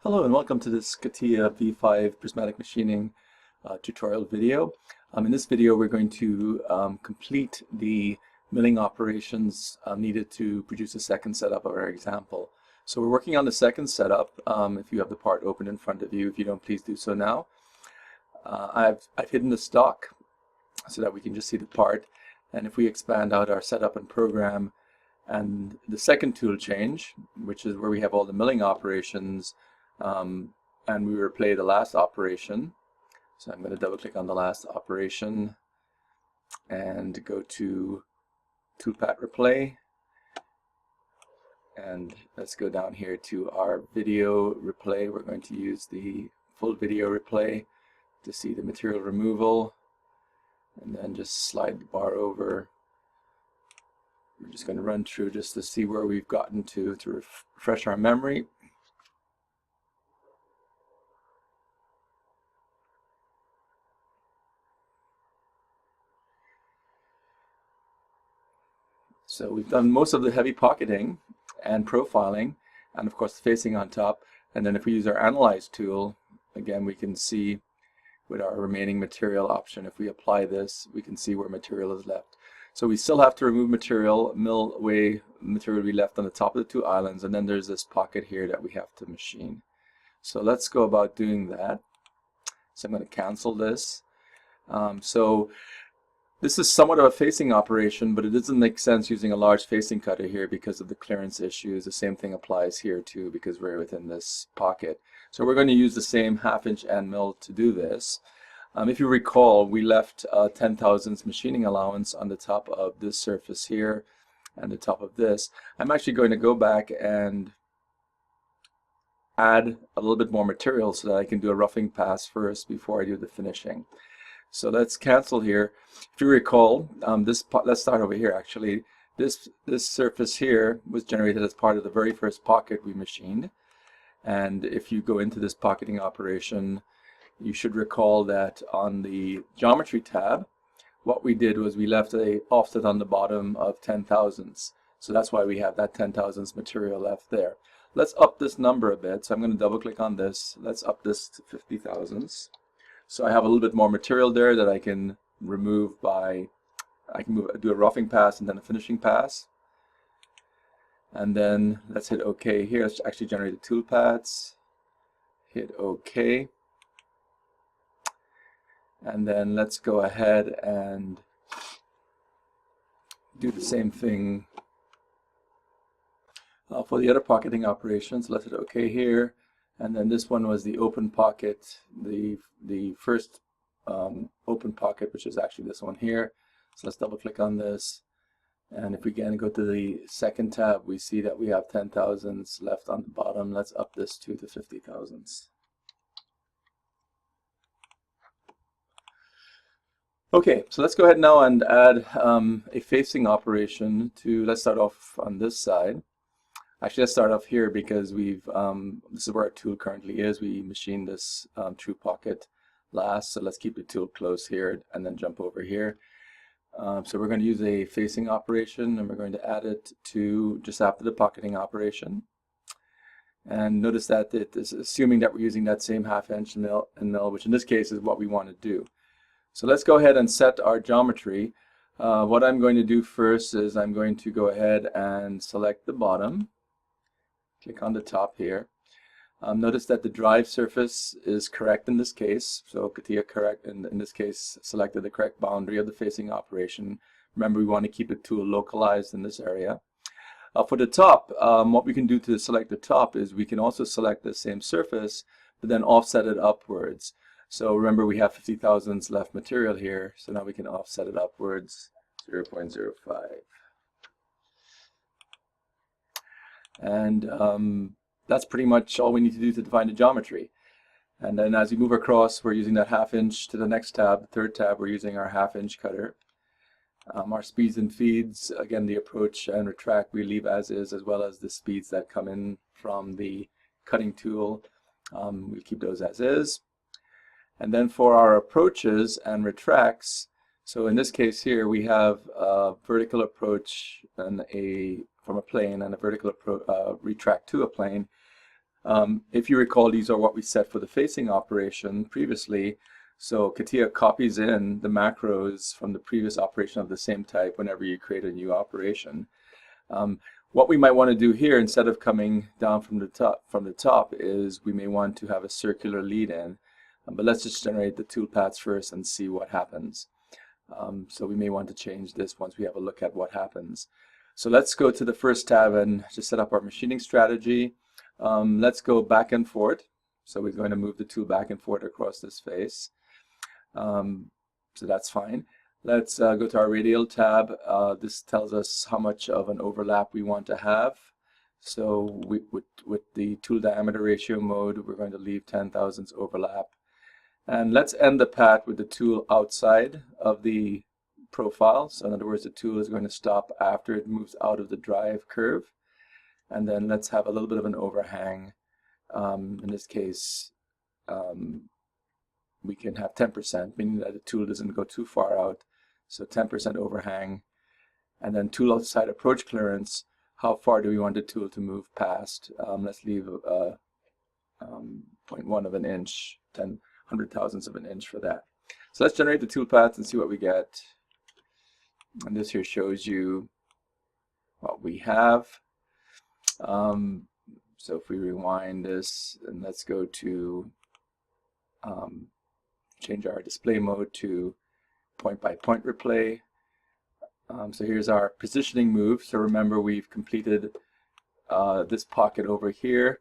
Hello and welcome to this CATIA V5 prismatic machining tutorial video. In this video we're going to complete the milling operations needed to produce a second setup of our example. So we're working on the second setup. If you have the part open in front of you, if you don't, please do so now. I've hidden the stock so that we can just see the part, and if we expand out our setup and program and the second tool change, which is where we have all the milling operations, and we replay the last operation. So I'm going to double click on the last operation and go to toolpath replay, and let's go down here to our video replay. We're going to use the full video replay to see the material removal, and then just slide the bar over. We're just going to run through just to see where we've gotten to refresh our memory. So we've done most of the heavy pocketing and profiling, and of course the facing on top. And then if we use our Analyze tool, again we can see with our remaining material option, if we apply this, we can see where material is left. So we still have to remove material, mill away material we left on the top of the two islands, and then there's this pocket here that we have to machine. So let's go about doing that. So I'm going to cancel this. This is somewhat of a facing operation, but it doesn't make sense using a large facing cutter here because of the clearance issues. The same thing applies here too because we're within this pocket. So we're going to use the same 1/2" end mill to do this. If you recall, we left 10 thousandths machining allowance on the top of this surface here and the top of this. I'm actually going to go back and add a little bit more material so that I can do a roughing pass first before I do the finishing. So let's cancel here. If you recall, let's start over here actually. This surface here was generated as part of the very first pocket we machined. And if you go into this pocketing operation, you should recall that on the geometry tab, what we did was we left a offset on the bottom of 10 thousandths. So that's why we have that 10 thousandths material left there. Let's up this number a bit. So I'm going to double click on this. Let's up this to 50 thousandths. So I have a little bit more material there that I can remove by, do a roughing pass and then a finishing pass. And then let's hit OK here. Let's actually generate the tool paths. Hit OK. And then let's go ahead and do the same thing for the other pocketing operations. Let's hit OK here. And then this one was the open pocket, the first open pocket, which is actually this one here. So let's double click on this. And if we again go to the second tab, we see that we have 10 thousandths left on the bottom. Let's up this to the 50 thousandths. Okay, so let's go ahead now and add a facing operation to, let's start off on this side. Actually, let's start off here because we've, this is where our tool currently is. We machined this true pocket last, so let's keep the tool close here and then jump over here. So we're going to use a facing operation, and we're going to add it to just after the pocketing operation. And notice that it is assuming that we're using that same 1/2" mill, which in this case is what we want to do. So let's go ahead and set our geometry. What I'm going to do first is I'm going to go ahead and select the bottom. Click on the top here. Notice that the drive surface is correct in this case. So CATIA correct in this case selected the correct boundary of the facing operation. Remember, we want to keep the tool localized in this area. For the top, what we can do to select the top is we can also select the same surface, but then offset it upwards. So remember, we have 50 thousandths left material here, so now we can offset it upwards 0.05. And that's pretty much all we need to do to define the geometry. And then as we move across, we're using that 1/2" to the next tab, the third tab, we're using our 1/2" cutter. Our speeds and feeds, again, the approach and retract we leave as is, as well as the speeds that come in from the cutting tool. We'll keep those as is. And then for our approaches and retracts, so in this case here, we have a vertical approach and from a plane and a vertical retract to a plane. If you recall, these are what we set for the facing operation previously. So CATIA copies in the macros from the previous operation of the same type whenever you create a new operation. What we might want to do here, instead of coming down from the top, is we may want to have a circular lead in. But let's just generate the toolpaths first and see what happens. So we may want to change this once we have a look at what happens. So let's go to the first tab and just set up our machining strategy. Let's go back and forth. So we're going to move the tool back and forth across this face. So that's fine. Let's go to our radial tab. This tells us how much of an overlap we want to have. So with the tool diameter ratio mode, we're going to leave 10 thousandths overlap. And let's end the path with the tool outside of the profile. So in other words, the tool is going to stop after it moves out of the drive curve. And then let's have a little bit of an overhang. In this case, we can have 10%, meaning that the tool doesn't go too far out. So 10% overhang. And then tool outside approach clearance. How far do we want the tool to move past? Let's leave 0.1 of an inch, 100 thousandths of an inch for that. So let's generate the toolpath and see what we get. And this here shows you what we have. So if we rewind this, and let's go to change our display mode to point-by-point replay. So here's our positioning move. So remember, we've completed this pocket over here.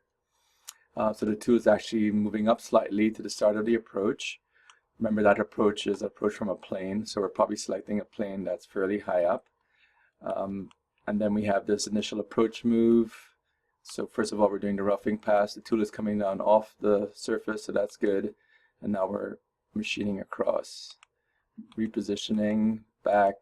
So the tool is actually moving up slightly to the start of the approach. Remember, that approach is approach from a plane, so we're probably selecting a plane that's fairly high up. And then we have this initial approach move. So first of all, we're doing the roughing pass. The tool is coming down off the surface, so that's good. And now we're machining across. Repositioning, back.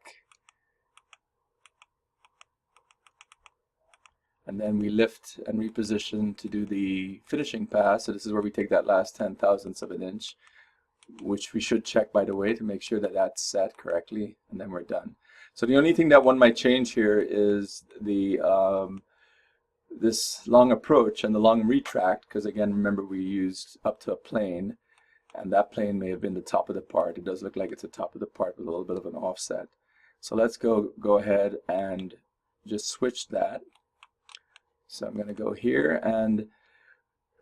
And then we lift and reposition to do the finishing pass. So this is where we take that last 10 thousandths of an inch, which we should check, by the way, to make sure that that's set correctly, and then we're done. So the only thing that one might change here is the this long approach and the long retract, because again, remember, we used up to a plane, and that plane may have been the top of the part. It does look like it's the top of the part with a little bit of an offset. So let's go ahead and just switch that. So I'm going to go here, and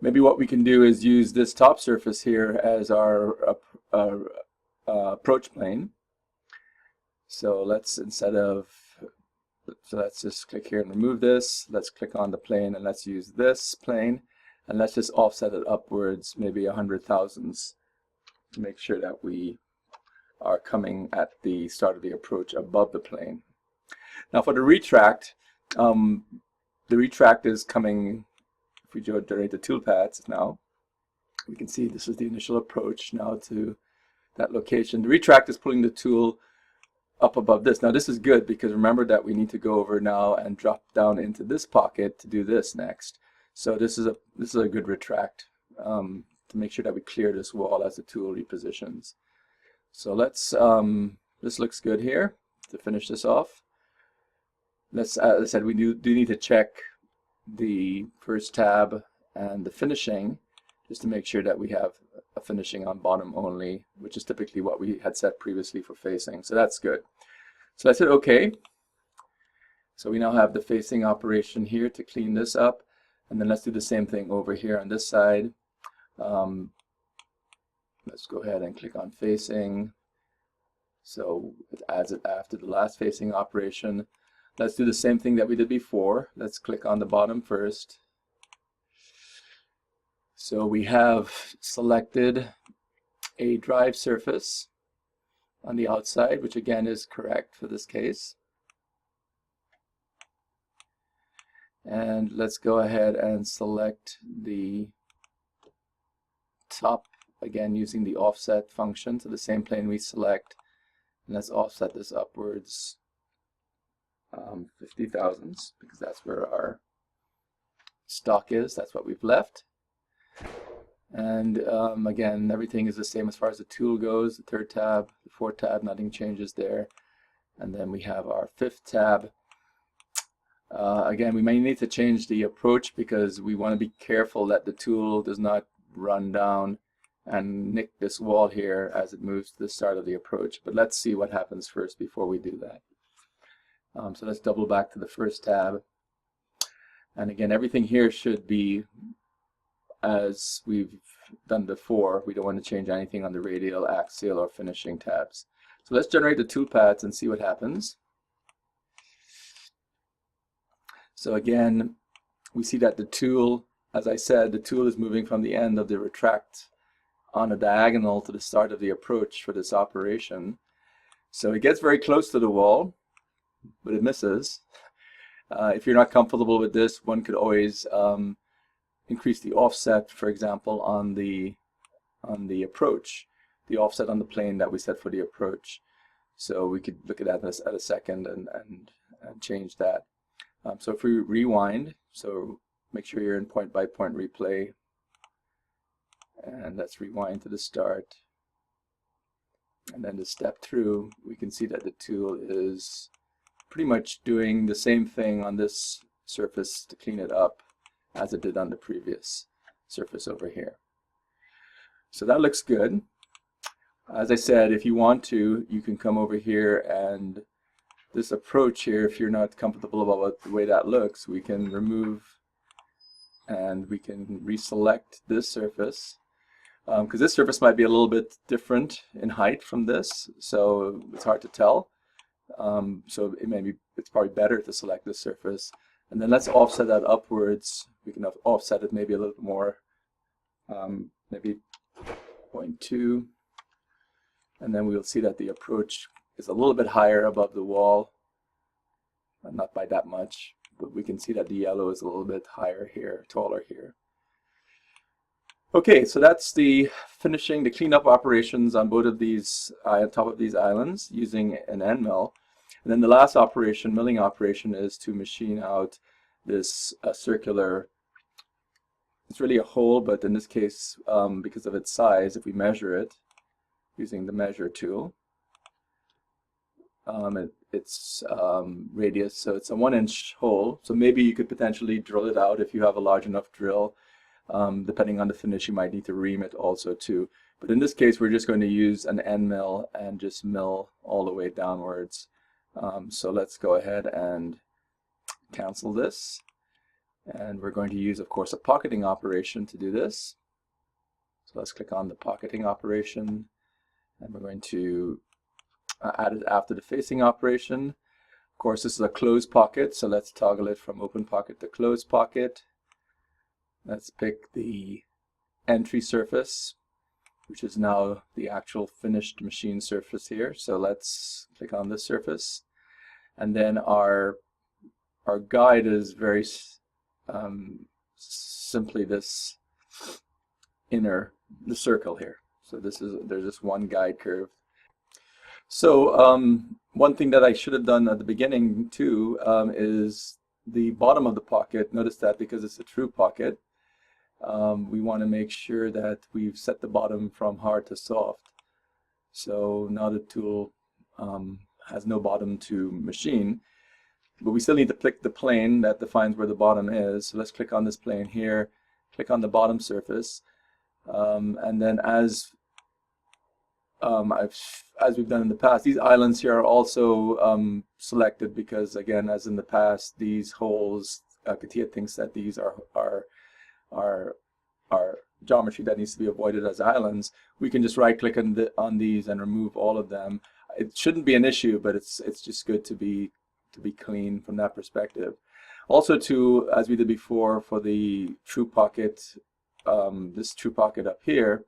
maybe what we can do is use this top surface here as our approach plane. So let's, so let's just click here and remove this. Let's click on the plane, and let's use this plane, and let's just offset it upwards, maybe 100 thousandths, to make sure that we are coming at the start of the approach above the plane. Now for the retract is coming, if we generate the toolpaths now, we can see this is the initial approach now to that location. The retract is pulling the tool up above this. Now this is good, because remember that we need to go over now and drop down into this pocket to do this next. So this is a good retract to make sure that we clear this wall as the tool repositions. So let's this looks good here to finish this off. Let's, as I said, we do need to check the first tab and the finishing, just to make sure that we have a finishing on bottom only, which is typically what we had set previously for facing. So that's good. So I said OK. So we now have the facing operation here to clean this up, and then let's do the same thing over here on this side. Let's go ahead and click on facing. So it adds it after the last facing operation. Let's do the same thing that we did before. Let's click on the bottom first. So we have selected a drive surface on the outside, which again is correct for this case. And let's go ahead and select the top, again using the offset function, to the same plane we select. And let's offset this upwards 50 thousandths, because that's where our stock is. That's what we've left. And again, everything is the same as far as the tool goes. The third tab, the fourth tab, nothing changes there. And then we have our fifth tab. Again, we may need to change the approach because we want to be careful that the tool does not run down and nick this wall here as it moves to the start of the approach. But let's see what happens first before we do that. So let's double back to the first tab. And again, everything here should be as we've done before. We don't want to change anything on the radial, axial, or finishing tabs. So let's generate the toolpaths and see what happens. So again, we see that the tool, as I said, the tool is moving from the end of the retract on a diagonal to the start of the approach for this operation. So it gets very close to the wall, but it misses. If you're not comfortable with this, one could always increase the offset, for example, on the approach, the offset on the plane that we set for the approach. So we could look at that at a second and change that. So if we rewind, so make sure you're in point-by-point replay, and let's rewind to the start. And then to step through, we can see that the tool is pretty much doing the same thing on this surface to clean it up as it did on the previous surface over here. So that looks good. As I said, if you want to, you can come over here, and this approach here, if you're not comfortable about the way that looks, we can remove and we can reselect this surface. Because this surface might be a little bit different in height from this, so it's hard to tell. So it's probably better to select this surface, and then let's offset that upwards. We can offset it maybe a little bit more, maybe 0.2, and then we'll see that the approach is a little bit higher above the wall, not by that much, but we can see that the yellow is a little bit higher here, taller here. Okay, so that's the finishing, the cleanup operations on both of these, top of these islands using an end mill. And then the last operation, milling operation, is to machine out this circular, it's really a hole, but in this case, because of its size, if we measure it using the measure tool, its radius, so it's a 1-inch hole. So maybe you could potentially drill it out if you have a large enough drill. Depending on the finish, you might need to ream it also too. But in this case, we're just going to use an end mill and just mill all the way downwards. So let's go ahead and cancel this. And we're going to use, of course, a pocketing operation to do this. So let's click on the pocketing operation, and we're going to add it after the facing operation. Of course, this is a closed pocket, so let's toggle it from open pocket to closed pocket. Let's pick the entry surface, which is now the actual finished machine surface here. So let's click on this surface. And then our guide is very simply this the circle here. So there's this one guide curve. So one thing that I should have done at the beginning too is the bottom of the pocket. Notice that because it's a true pocket, we want to make sure that we've set the bottom from hard to soft. So now the tool has no bottom to machine, but we still need to pick the plane that defines where the bottom is. So let's click on this plane here, click on the bottom surface, and then as we've done in the past, these islands here are also selected because, again, as in the past, these holes, CATIA thinks that these are geometry that needs to be avoided as islands. We can just right-click on these and remove all of them. It shouldn't be an issue, but it's just good to be clean from that perspective. Also, too, as we did before for the true pocket, this true pocket up here,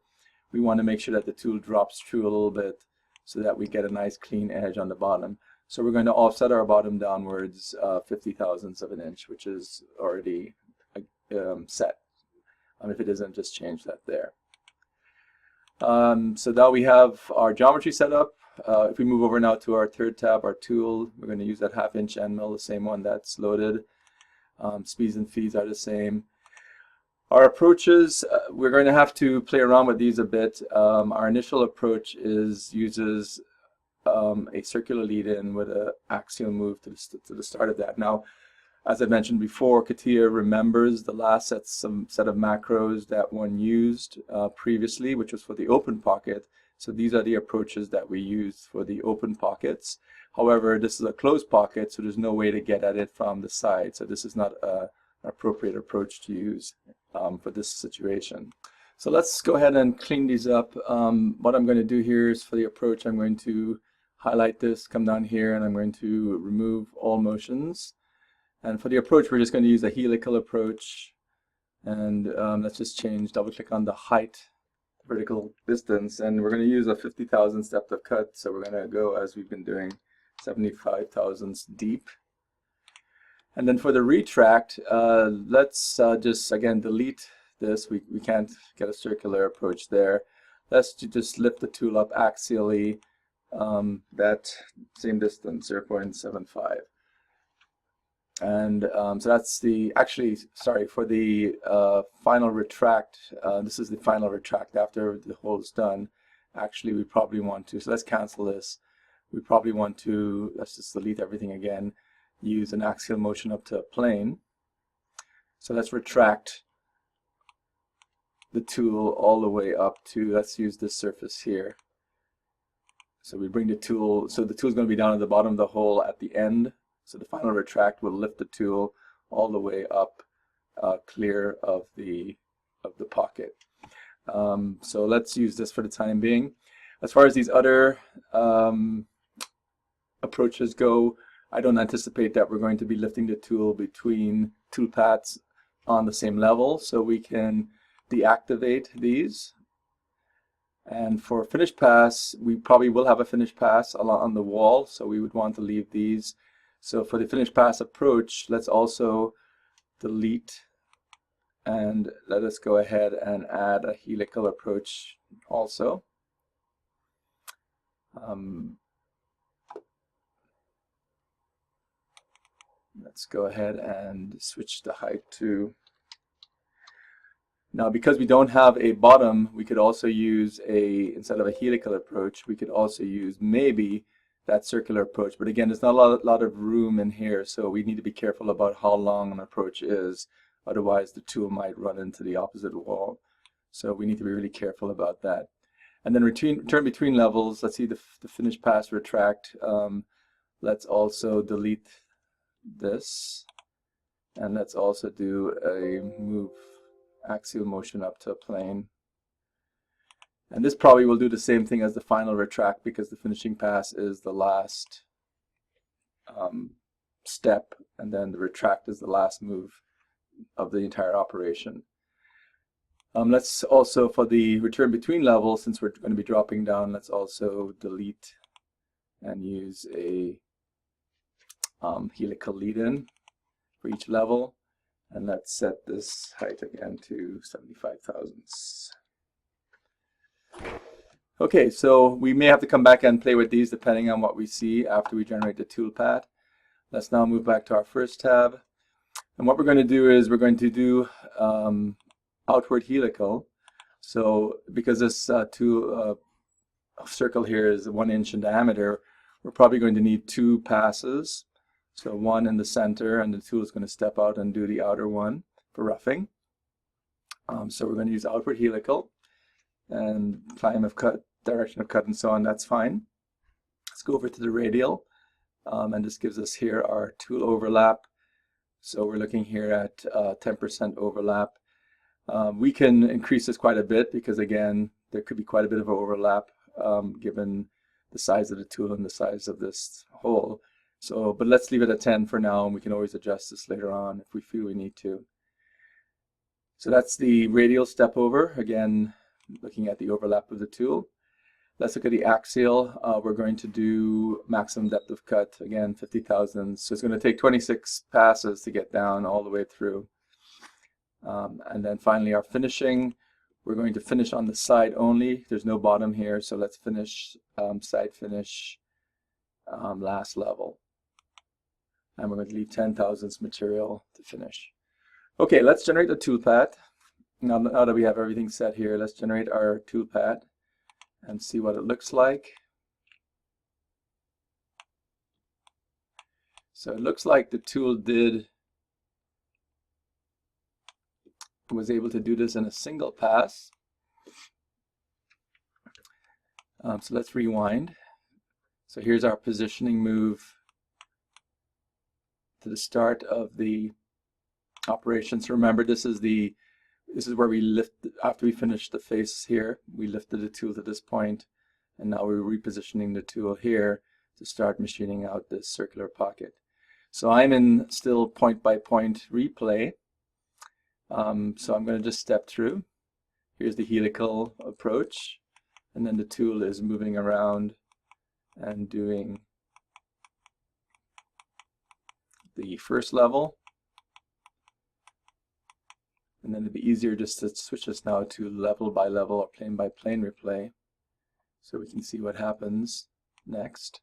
we want to make sure that the tool drops through a little bit so that we get a nice clean edge on the bottom. So we're going to offset our bottom downwards 50 thousandths of an inch, which is already set. If it isn't, just change that there. So now we have our geometry set up. If we move over now to our third tab, our tool, we're going to use that 1/2-inch end mill, the same one that's loaded. Speeds and feeds are the same. Our approaches, we're going to have to play around with these a bit. Our initial approach uses a circular lead-in with an axial move to the start of that. Now, As I mentioned before, CATIA remembers the last set of macros that one used previously, which was for the open pocket. So these are the approaches that we use for the open pockets. However, this is a closed pocket, so there's no way to get at it from the side. So this is not an appropriate approach to use for this situation. So let's go ahead and clean these up. What I'm going to do here is for the approach, I'm going to highlight this, come down here, and I'm going to remove all motions. And for the approach, we're just going to use a helical approach. And let's just change, double click on the height, vertical distance, and we're going to use a 50,000 depth of cut. So we're going to go as we've been doing, 75 thousandths deep. And then for the retract, let's just again delete this. We can't get a circular approach there. Let's just lift the tool up axially, that same distance, 0.75. And so that's the, actually, sorry, for the final retract, this is the final retract after the hole is done. Actually, we probably want to, so let's cancel this. We probably want to, let's just delete everything again, use an axial motion up to a plane. So let's retract the tool all the way up to, let's use this surface here. So we bring the tool, so the tool is going to be down at the bottom of the hole at the end. So the final retract will lift the tool all the way up, clear of the pocket. So let's use this for the time being. As far as these other approaches go, I don't anticipate that we're going to be lifting the tool between tool paths on the same level, so we can deactivate these. And for finish pass, we probably will have a finish pass on the wall, so we would want to leave these. So for the finish pass approach, let's also delete, and let us go ahead and add a helical approach also. Let's go ahead and switch the height to, now because we don't have a bottom, we could also use instead of a helical approach, we could also use maybe that circular approach. But again, there's not a lot of room in here, so we need to be careful about how long an approach is. Otherwise, the tool might run into the opposite wall. So we need to be really careful about that. And then return between levels. Let's see the finish pass retract. Let's also delete this. And let's also do a move axial motion up to a plane. And this probably will do the same thing as the final retract, because the finishing pass is the last step, and then the retract is the last move of the entire operation. Let's also, for the return between levels, since we're going to be dropping down, let's also delete and use a helical lead-in for each level. And let's set this height again to 75 thousandths. Okay, so we may have to come back and play with these depending on what we see after we generate the tool path. Let's now move back to our first tab. And what we're going to do is we're going to do outward helical. So because this circle here is 1 inch in diameter, we're probably going to need 2 passes. So one in the center, and the tool is going to step out and do the outer one for roughing. So we're going to use outward helical. And climb of cut, direction of cut, and so on, that's fine. Let's go over to the radial, and this gives us here our tool overlap. So we're looking here at 10% overlap. We can increase this quite a bit because, again, there could be quite a bit of overlap given the size of the tool and the size of this hole. So, but let's leave it at 10 for now, and we can always adjust this later on if we feel we need to. So that's the radial step over, again, looking at the overlap of the tool. Let's look at the axial. We're going to do maximum depth of cut, again 50 thousandths. So it's going to take 26 passes to get down all the way through. And then finally our finishing, we're going to finish on the side only. There's no bottom here, so let's finish side finish last level. And we're going to leave 10 thousandths material to finish. Okay, let's generate the tool path. Now that we have everything set here, let's generate our tool path and see what it looks like. So it looks like the tool did was able to do this in a single pass. So let's rewind. So here's our positioning move to the start of the operation. So remember, this is where we lift, after we finish the face here, we lifted the tool to this point, and now we're repositioning the tool here to start machining out this circular pocket. So I'm in still point-by-point replay. So I'm going to just step through. Here's the helical approach, and then the tool is moving around and doing the first level. And then it'd be easier just to switch this now to level by level or plane by plane replay, so we can see what happens next.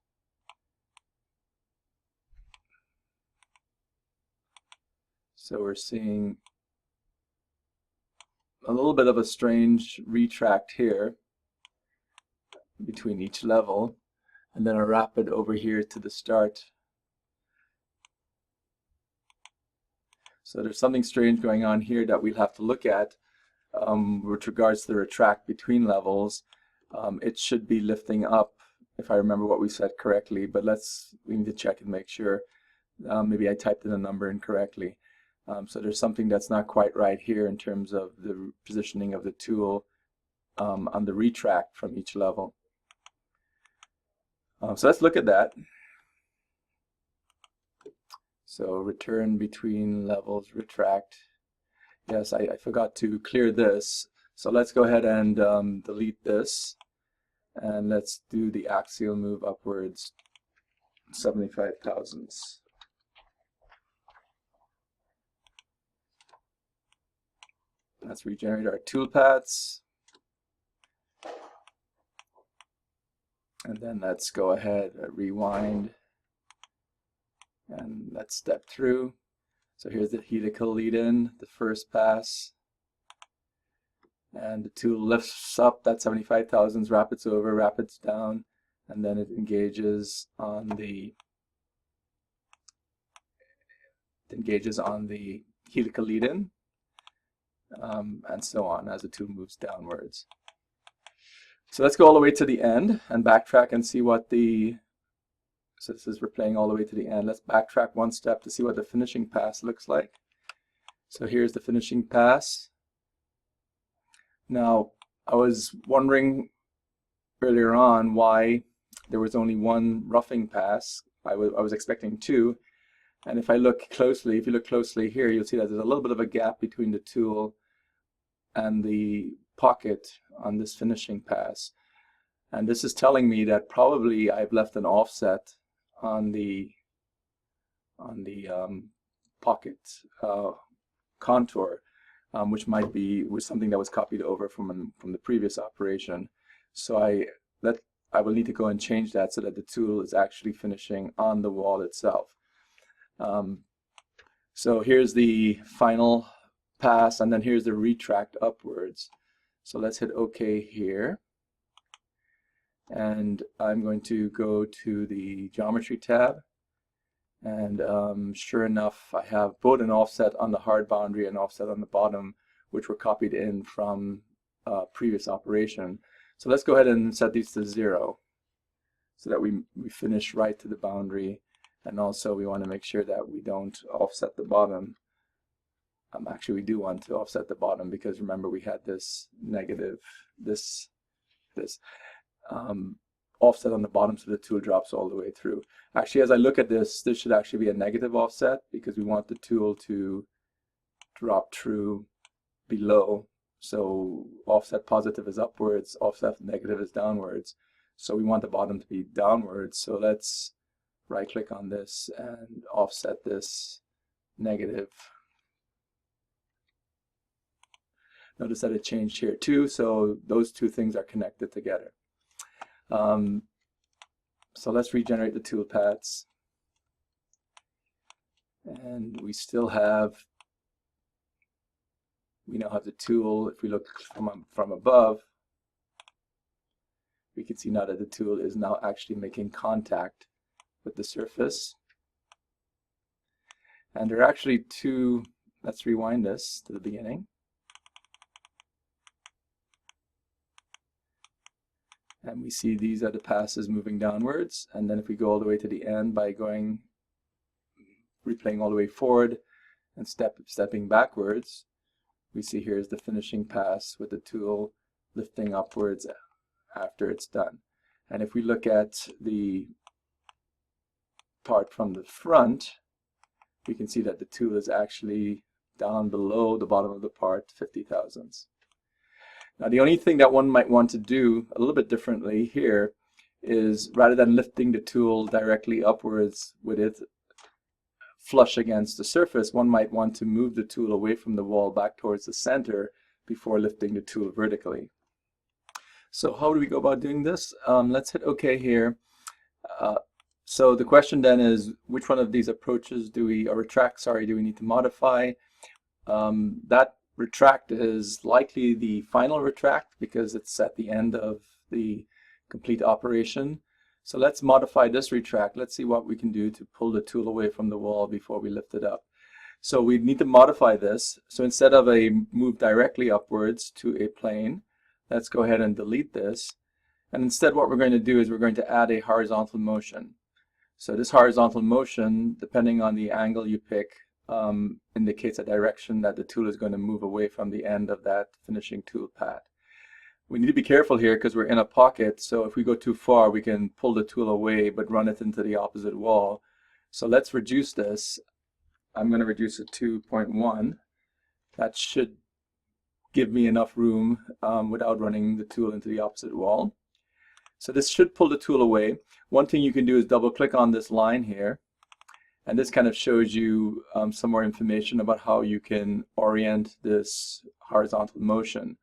So we're seeing a little bit of a strange retract here between each level, and then a rapid over here to the start. So there's something strange going on here that we'll have to look at with regards to the retract between levels. It should be lifting up, if I remember what we said correctly, but we need to check and make sure. Maybe I typed in a number incorrectly. So there's something that's not quite right here in terms of the positioning of the tool on the retract from each level. So let's look at that. So return between levels, retract. Yes, I forgot to clear this. So let's go ahead and delete this. And let's do the axial move upwards 75 thousandths. Let's regenerate our tool paths. And then let's go ahead and rewind. And let's step through. So here's the helical lead in, the first pass. And the tool lifts up that 75 thousandths, rapids over, rapids down, and then it engages on the helical lead in, and so on as the tool moves downwards. So let's go all the way to the end and backtrack and see what so this is replaying all the way to the end. Let's backtrack one step to see what the finishing pass looks like. So here's the finishing pass. Now, I was wondering earlier on why there was only one roughing pass. I was expecting two. And if you look closely here, you'll see that there's a little bit of a gap between the tool and the pocket on this finishing pass. And this is telling me that probably I've left an offset on the pocket contour, which was something that was copied over from the previous operation. So I will need to go and change that so that the tool is actually finishing on the wall itself. So here's the final pass, and then here's the retract upwards. So let's hit OK here. And I'm going to go to the Geometry tab. And sure enough, I have both an offset on the hard boundary and offset on the bottom, which were copied in from previous operation. So let's go ahead and set these to 0 so that we finish right to the boundary. And also we want to make sure that we don't offset the bottom. Actually, we do want to offset the bottom because remember we had this negative, this offset on the bottom, so the tool drops all the way through. Actually, as I look at this should actually be a negative offset because we want the tool to drop through below. So offset positive is upwards, offset negative is downwards. So we want the bottom to be downwards. So let's right click on this and offset this negative. Notice that it changed here too, so those two things are connected together. So let's regenerate the tool paths. And we now have the tool. If we look from above, we can see now that the tool is now actually making contact with the surface. And there are actually two, let's rewind this to the beginning. And we see these are the passes moving downwards. And then if we go all the way to the end by replaying all the way forward and stepping backwards, we see here's the finishing pass with the tool lifting upwards after it's done. And if we look at the part from the front, we can see that the tool is actually down below the bottom of the part 50 thousandths. Now the only thing that one might want to do a little bit differently here is, rather than lifting the tool directly upwards with it flush against the surface, one might want to move the tool away from the wall back towards the center before lifting the tool vertically. So how do we go about doing this? Let's hit OK here. So the question then is, which one of these approaches do we need to modify? That retract is likely the final retract because it's at the end of the complete operation. So let's modify this retract. Let's see what we can do to pull the tool away from the wall before we lift it up. So we need to modify this. So instead of a move directly upwards to a plane, let's go ahead and delete this. And instead what we're going to do is we're going to add a horizontal motion. So this horizontal motion, depending on the angle you pick, indicates a direction that the tool is going to move away from the end of that finishing tool pad. We need to be careful here because we're in a pocket, so if we go too far we can pull the tool away but run it into the opposite wall. So let's reduce this. I'm going to reduce it to 0.1. That should give me enough room without running the tool into the opposite wall. So this should pull the tool away. One thing you can do is double click on this line here, and this kind of shows you some more information about how you can orient this horizontal motion.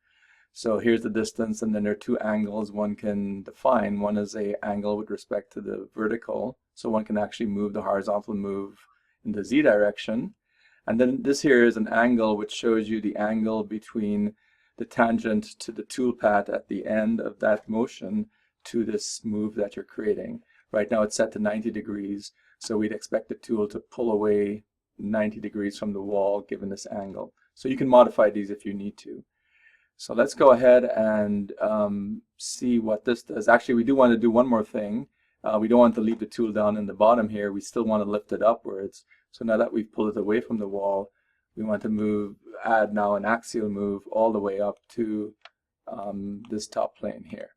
So here's the distance, and then there are two angles one can define. One is an angle with respect to the vertical, so one can actually move the horizontal move in the Z direction. And then this here is an angle which shows you the angle between the tangent to the tool pad at the end of that motion to this move that you're creating. Right now it's set to 90 degrees, so we'd expect the tool to pull away 90 degrees from the wall given this angle. So you can modify these if you need to. So let's go ahead and see what this does. Actually, we do want to do one more thing. We don't want to leave the tool down in the bottom here. We still want to lift it upwards. So now that we've pulled it away from the wall, we want to add now an axial move all the way up to this top plane here.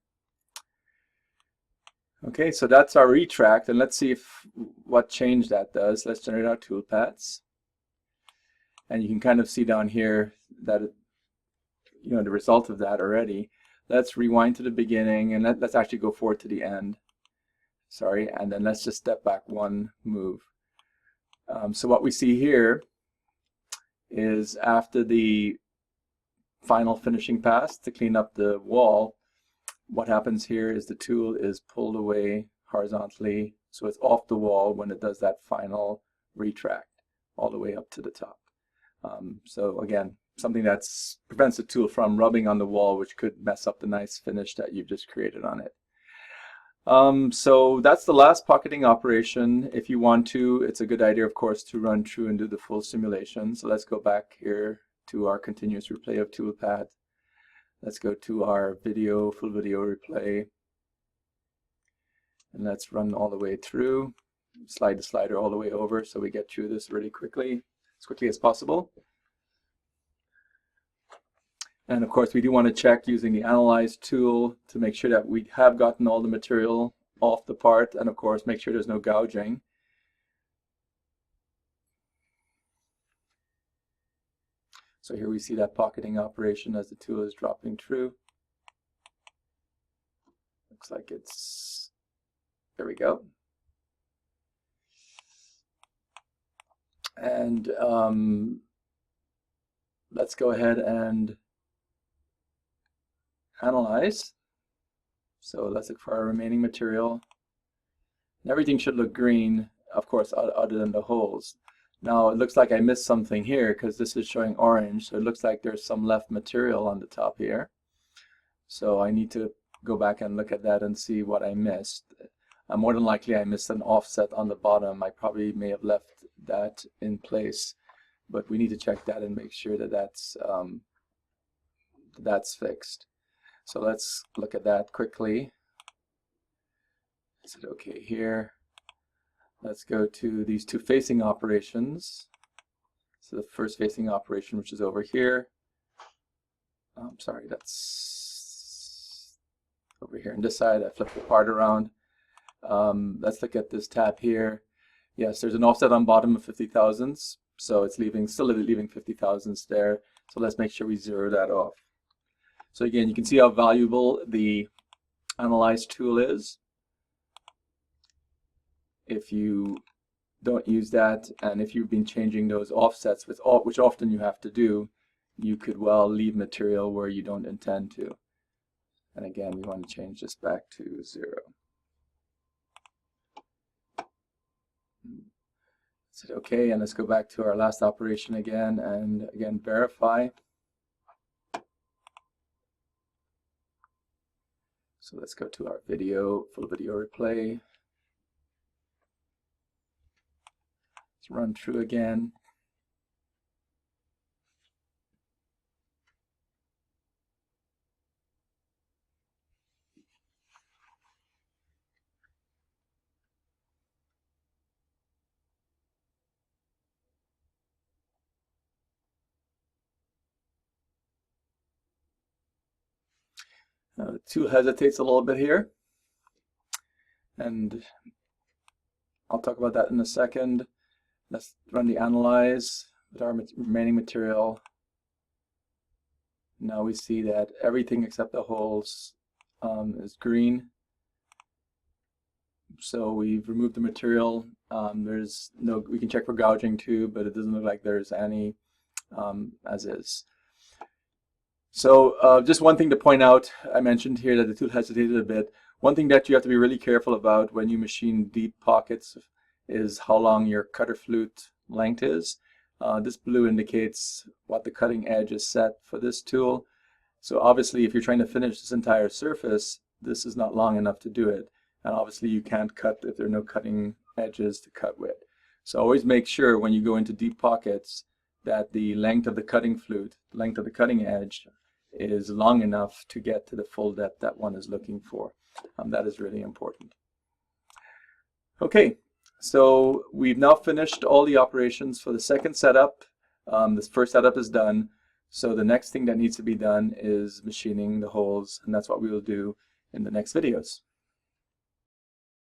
Okay, so that's our retract, and let's see what change that does. Let's generate our tool paths. And you can kind of see down here that the result of that already. Let's rewind to the beginning, and let's actually go forward to the end. Sorry, and then let's just step back one move. So what we see here is after the final finishing pass to clean up the wall, what happens here is the tool is pulled away horizontally, so it's off the wall when it does that final retract all the way up to the top. So again, something that prevents the tool from rubbing on the wall, which could mess up the nice finish that you've just created on it. So that's the last pocketing operation. If you want to, it's a good idea, of course, to run through and do the full simulation. So let's go back here to our continuous replay of toolpath. Let's go to our full video replay. And let's run all the way through. Slide the slider all the way over so we get through this really quickly, as quickly as possible. And of course, we do want to check using the Analyze tool to make sure that we have gotten all the material off the part, and of course, make sure there's no gouging. So here we see that pocketing operation as the tool is dropping through. Looks like there we go. And let's go ahead and analyze. So let's look for our remaining material. And everything should look green, of course, other than the holes. Now it looks like I missed something here because this is showing orange, so it looks like there's some left material on the top here. So I need to go back and look at that and see what I missed. More than likely I missed an offset on the bottom. I probably may have left that in place, but we need to check that and make sure that that's fixed. So let's look at that quickly. Is it okay here? Let's go to these two facing operations. So the first facing operation, which is over here. Sorry, that's over here on this side. I flipped the part around. Let's look at this tab here. Yes, there's an offset on bottom of 50 thousandths, so it's still leaving 50 thousandths there. So let's make sure we zero that off. So again, you can see how valuable the Analyze tool is. If you don't use that, and if you've been changing those offsets, which often you have to do, you could well leave material where you don't intend to. And again, we want to change this back to 0. Is it okay? And let's go back to our last operation again, and again verify. So let's go to our video, full video replay. Let's run through again. The tool hesitates a little bit here, and I'll talk about that in a second. Let's run the analyze with our remaining material. Now we see that everything except the holes is green. So we've removed the material. There's no, we can check for gouging too, but it doesn't look like there's any as is. So just one thing to point out, I mentioned here that the tool hesitated a bit. One thing that you have to be really careful about when you machine deep pockets is how long your cutter flute length is. This blue indicates what the cutting edge is set for this tool. So obviously if you're trying to finish this entire surface, this is not long enough to do it. And obviously you can't cut if there are no cutting edges to cut with. So always make sure when you go into deep pockets that the length of the cutting flute, length of the cutting edge, is long enough to get to the full depth that one is looking for. That is really important. Okay, so we've now finished all the operations for the second setup. This first setup is done. So the next thing that needs to be done is machining the holes, and that's what we will do in the next videos.